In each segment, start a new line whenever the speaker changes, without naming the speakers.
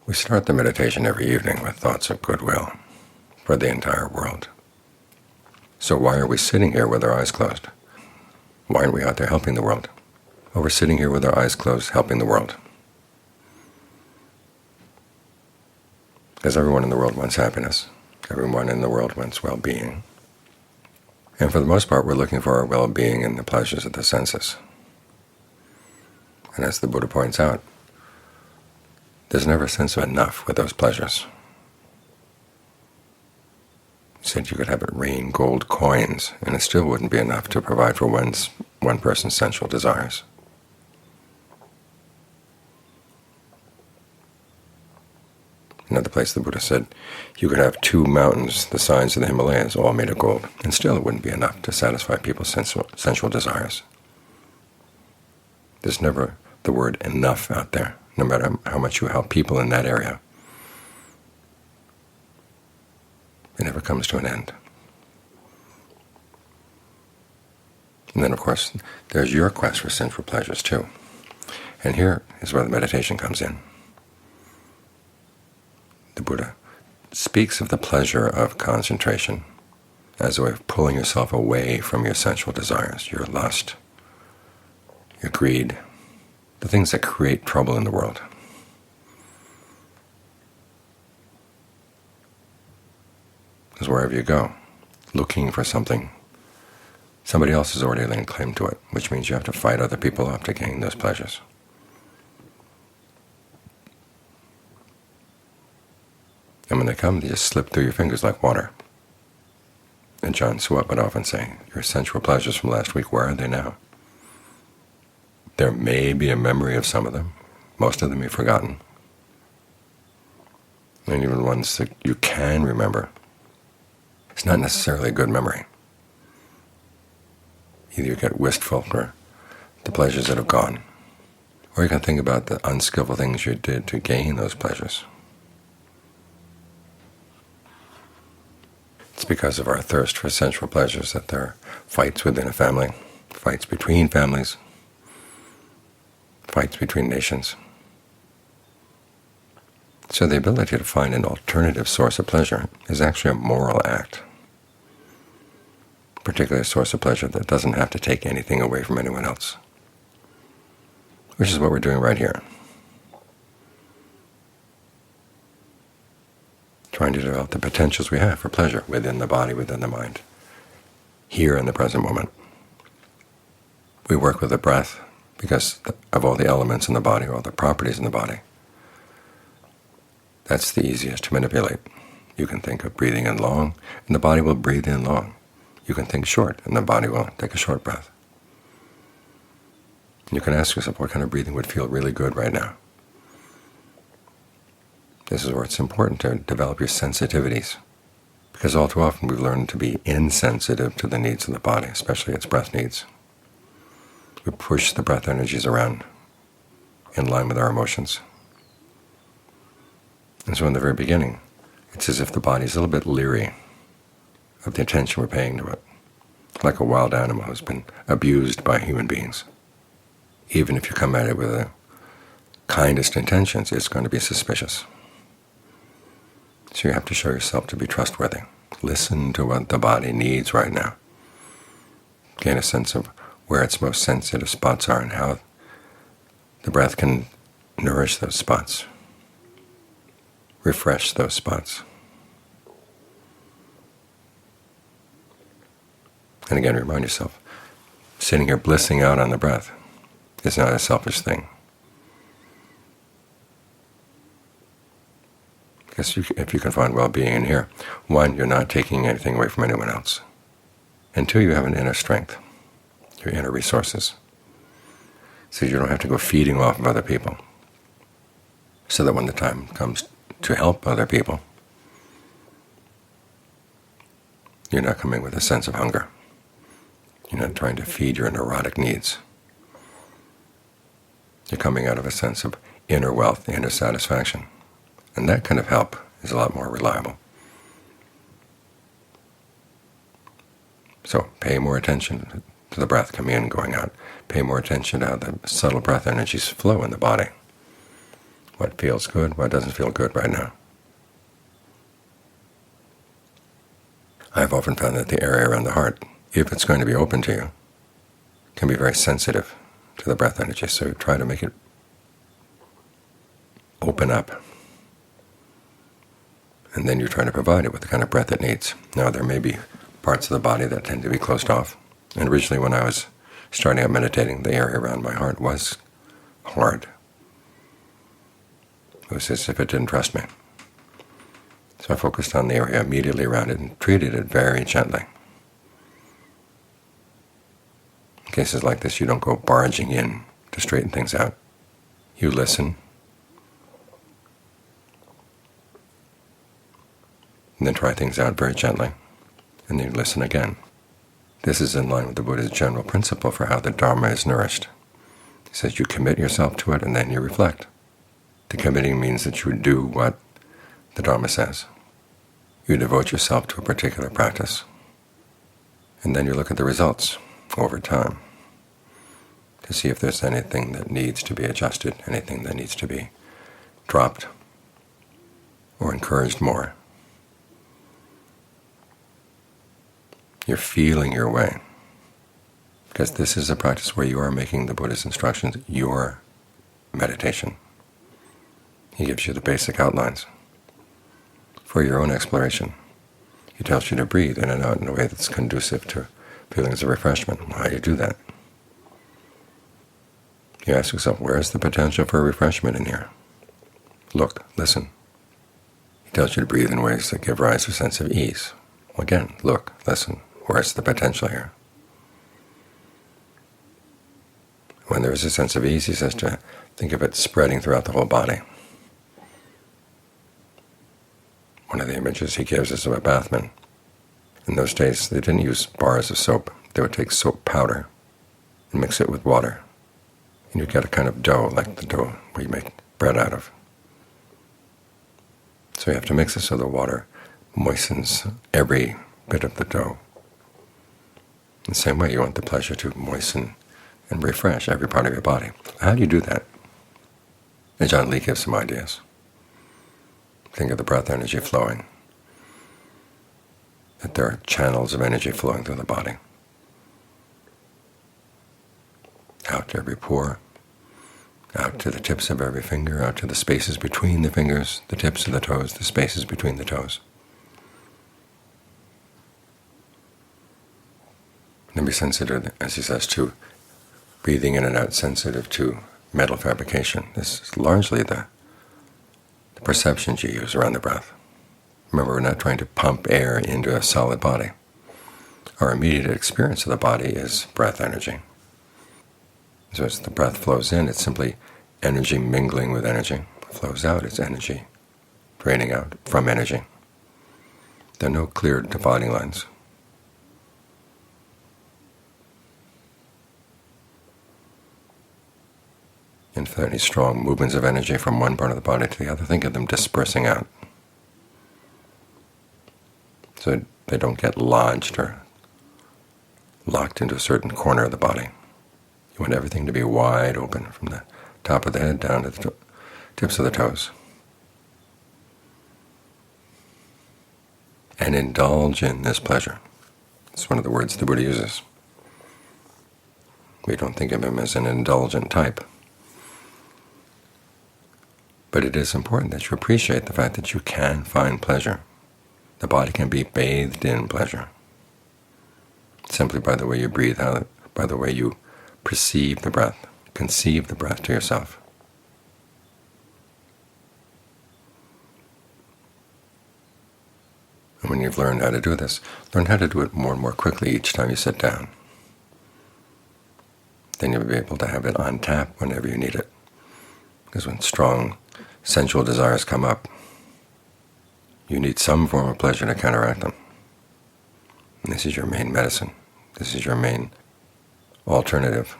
We start the meditation every evening with thoughts of goodwill for the entire world. So why are we sitting here with our eyes closed? Why aren't we out there helping the world? Well, we're sitting here with our eyes closed helping the world. Because everyone in the world wants happiness. Everyone in the world wants well-being. And for the most part, we're looking for our well-being in the pleasures of the senses. And as the Buddha points out, there's never a sense of enough with those pleasures. He said you could have it rain gold coins, and it still wouldn't be enough to provide for one person's sensual desires. Another place the Buddha said you could have 2 mountains the size of the Himalayas all made of gold, and still it wouldn't be enough to satisfy people's sensual desires. There's never the word enough out there, no matter how much you help people in that area. It never comes to an end. And then, of course, there's your quest for sensual pleasures, too. And here is where the meditation comes in. The Buddha speaks of the pleasure of concentration as a way of pulling yourself away from your sensual desires, your lust, your greed, the things that create trouble in the world. Because wherever you go, looking for something, somebody else has already laid claim to it, which means you have to fight other people off to gain those pleasures. And when they come, they just slip through your fingers like water. And Ajaan Lee would often say, your sensual pleasures from last week, where are they now? There may be a memory of some of them. Most of them you've forgotten. And even the ones that you can remember, it's not necessarily a good memory. Either you get wistful for the pleasures that have gone, or you can think about the unskillful things you did to gain those pleasures. It's because of our thirst for sensual pleasures that there are fights within a family, fights between families, fights between nations. So the ability to find an alternative source of pleasure is actually a moral act, particularly a source of pleasure that doesn't have to take anything away from anyone else, which is what we're doing right here. Trying to develop the potentials we have for pleasure within the body, within the mind, here in the present moment. We work with the breath because of all the elements in the body, all the properties in the body. That's the easiest to manipulate. You can think of breathing in long, and the body will breathe in long. You can think short, and the body will take a short breath. You can ask yourself what kind of breathing would feel really good right now. This is where it's important to develop your sensitivities, because all too often we've learned to be insensitive to the needs of the body, especially its breath needs. We push the breath energies around in line with our emotions. And so in the very beginning, it's as if the body is a little bit leery of the attention we're paying to it, like a wild animal who's been abused by human beings. Even if you come at it with the kindest intentions, it's going to be suspicious. So you have to show yourself to be trustworthy. Listen to what the body needs right now. Gain a sense of where its most sensitive spots are and how the breath can nourish those spots, refresh those spots. And again, remind yourself, sitting here blissing out on the breath is not a selfish thing. Because if you can find well-being in here, 1, you're not taking anything away from anyone else, and 2, you have an inner strength, your inner resources, so you don't have to go feeding off of other people, so that when the time comes to help other people, you're not coming with a sense of hunger. You're not trying to feed your neurotic needs. You're coming out of a sense of inner wealth, inner satisfaction. And that kind of help is a lot more reliable. So pay more attention to the breath coming in and going out. Pay more attention to how the subtle breath energies flow in the body. What feels good, what doesn't feel good right now. I've often found that the area around the heart, if it's going to be open to you, can be very sensitive to the breath energy, so try to make it open up. And then you try to provide it with the kind of breath it needs. Now, there may be parts of the body that tend to be closed off. And originally when I was starting out meditating, the area around my heart was hard. It was as if it didn't trust me. So I focused on the area immediately around it and treated it very gently. In cases like this, you don't go barging in to straighten things out. You listen, and then try things out very gently, and then you listen again. This is in line with the Buddha's general principle for how the Dharma is nourished. He says you commit yourself to it, and then you reflect. The committing means that you do what the Dharma says. You devote yourself to a particular practice, and then you look at the results over time to see if there's anything that needs to be adjusted, anything that needs to be dropped or encouraged more. You're feeling your way, because this is a practice where you are making the Buddha's instructions your meditation. He gives you the basic outlines for your own exploration. He tells you to breathe in and out in a way that's conducive to feelings of refreshment. How do you do that? You ask yourself, where is the potential for refreshment in here? Look, listen. He tells you to breathe in ways that give rise to a sense of ease. Again, look, listen. Where's the potential here? When there is a sense of ease, he says to think of it spreading throughout the whole body. One of the images he gives is of a bathman. In those days, they didn't use bars of soap. They would take soap powder and mix it with water. And you'd get a kind of dough, like the dough we make bread out of. So you have to mix it so the water moistens every bit of the dough. In the same way, you want the pleasure to moisten and refresh every part of your body. How do you do that? Ajaan Lee gives some ideas. Think of the breath energy flowing, that there are channels of energy flowing through the body, out to every pore, out to the tips of every finger, out to the spaces between the fingers, the tips of the toes, the spaces between the toes. And be sensitive, as he says, to breathing in and out, sensitive to mental fabrication. This is largely the perceptions you use around the breath. Remember, we're not trying to pump air into a solid body. Our immediate experience of the body is breath energy. So as the breath flows in, it's simply energy mingling with energy. It flows out, it's energy draining out from energy. There are no clear dividing lines. And if there are any strong movements of energy from one part of the body to the other, think of them dispersing out, so they don't get lodged or locked into a certain corner of the body. You want everything to be wide open from the top of the head down to the tips of the toes. And indulge in this pleasure. It's one of the words the Buddha uses. We don't think of him as an indulgent type. But it is important that you appreciate the fact that you can find pleasure. The body can be bathed in pleasure, simply by the way you breathe out, by the way you perceive the breath, conceive the breath to yourself. And when you've learned how to do this, learn how to do it more and more quickly each time you sit down. Then you'll be able to have it on tap whenever you need it. Because when strong sensual desires come up, you need some form of pleasure to counteract them. And this is your main medicine. This is your main alternative.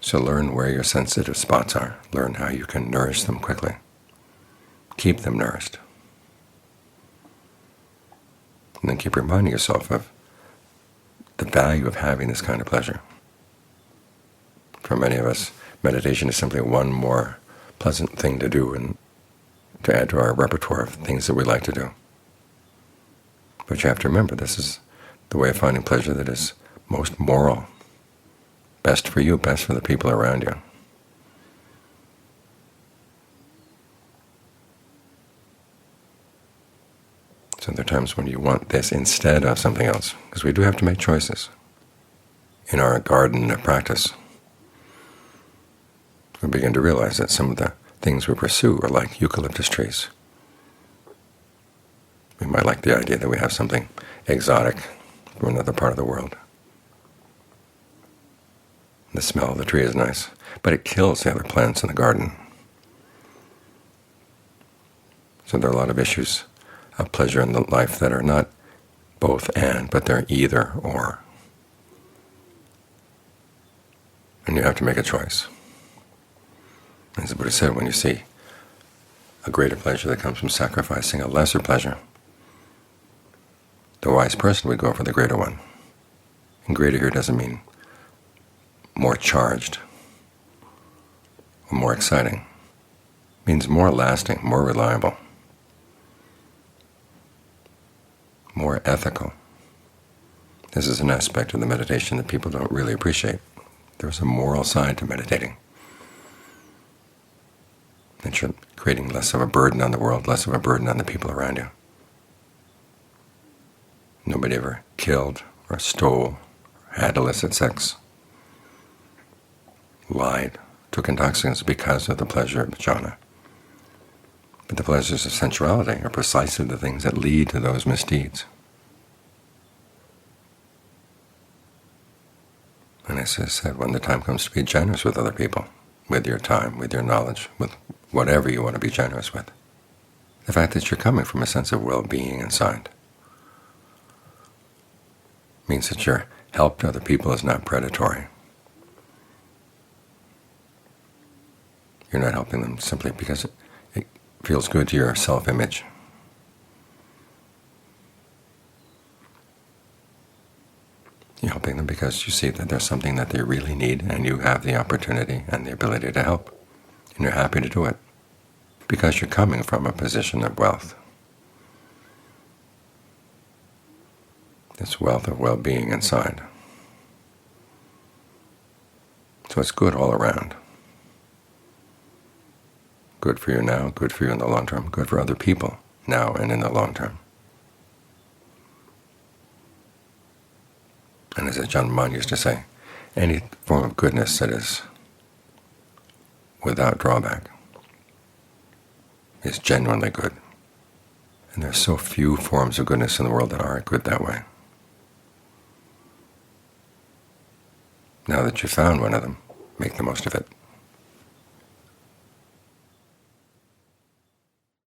So learn where your sensitive spots are. Learn how you can nourish them quickly. Keep them nourished. And then keep reminding yourself of the value of having this kind of pleasure. For many of us, meditation is simply one more pleasant thing to do and to add to our repertoire of things that we like to do. But you have to remember, this is the way of finding pleasure that is most moral, best for you, best for the people around you. So there are times when you want this instead of something else, because we do have to make choices. In our garden of practice, we begin to realize that some of the things we pursue are like eucalyptus trees. We might like the idea that we have something exotic from another part of the world. The smell of the tree is nice, but it kills the other plants in the garden. So there are a lot of issues of pleasure in the life that are not both and, but they're either or. And you have to make a choice. As the Buddha said, when you see a greater pleasure that comes from sacrificing a lesser pleasure, the wise person would go for the greater one. And greater here doesn't mean more charged or more exciting. It means more lasting, more reliable, more ethical. This is an aspect of the meditation that people don't really appreciate. There's a moral side to meditating. That you're creating less of a burden on the world, less of a burden on the people around you. Nobody ever killed or stole, had illicit sex, lied, took intoxicants because of the pleasure of jhana. But the pleasures of sensuality are precisely the things that lead to those misdeeds. And as I said, when the time comes to be generous with other people, with your time, with your knowledge, with whatever you want to be generous with, the fact that you're coming from a sense of well-being inside means that your help to other people is not predatory. You're not helping them simply because it feels good to your self-image. You're helping them because you see that there's something that they really need, and you have the opportunity and the ability to help, and you're happy to do it because you're coming from a position of wealth. This wealth of well-being inside. So it's good all around. Good for you now, good for you in the long term, good for other people now and in the long term. And as Ajaan Lee used to say, any form of goodness that is without drawback is genuinely good. And there are so few forms of goodness in the world that aren't good that way. Now that you've found one of them, make the most of it.